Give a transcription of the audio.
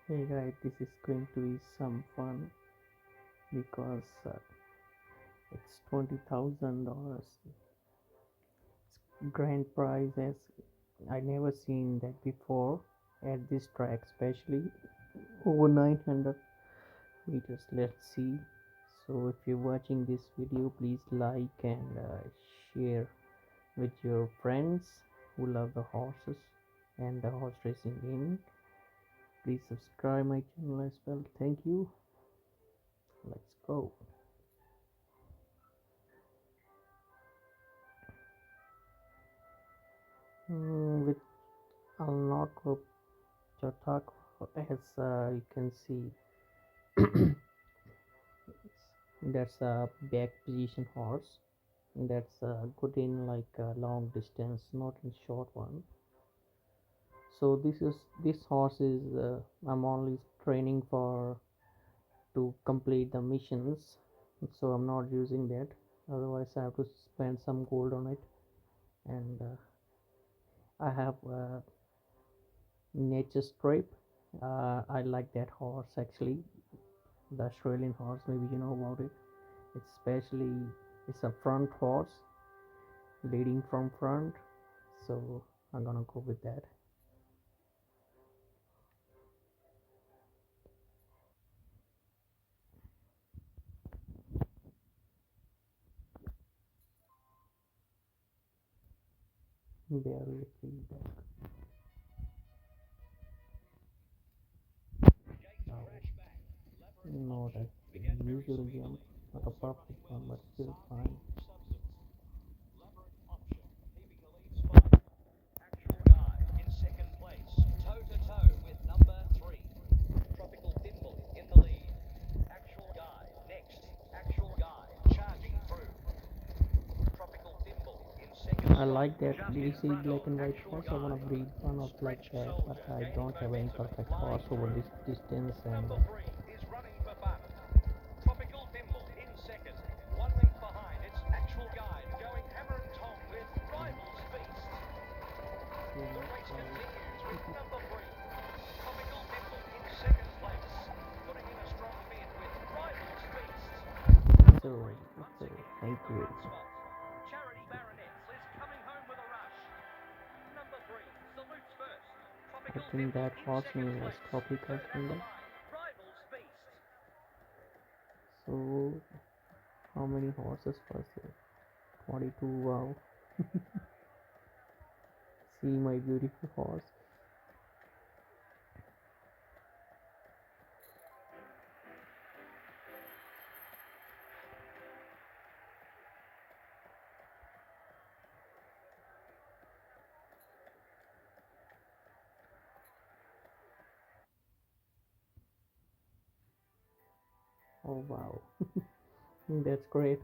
Hey guys, this is going to be some fun because it's $20,000 grand prize. As I never seen that before at this track, especially over 900 meters. Let's see. So if you're watching this video, please like and share with your friends who love the horses and the horse racing gaming. Please subscribe my channel as well. Thank you. Let's go. With I'll not go Chatak, as you can see. That's a back position horse. That's good in like long distance, not in short one. So this horse is I'm only training for to complete the missions. So I'm not using that. Otherwise, I have to spend some gold on it. And I have nature strip. I like that horse actually, the Australian horse. Maybe you know about it. Especially, it's a front horse, leading from front. So I'm gonna go with that. Barely feedback. Not a usual jump, not a perfect one, but still fine. I like that. Do you see black and white horse? I wanna breed one of like that, but I don't have any perfect horse over this distance and so thank you. I think that horse name was Tropical Kingdom. So how many horses was there? 22. Wow. See my beautiful horse. Oh wow. That's great.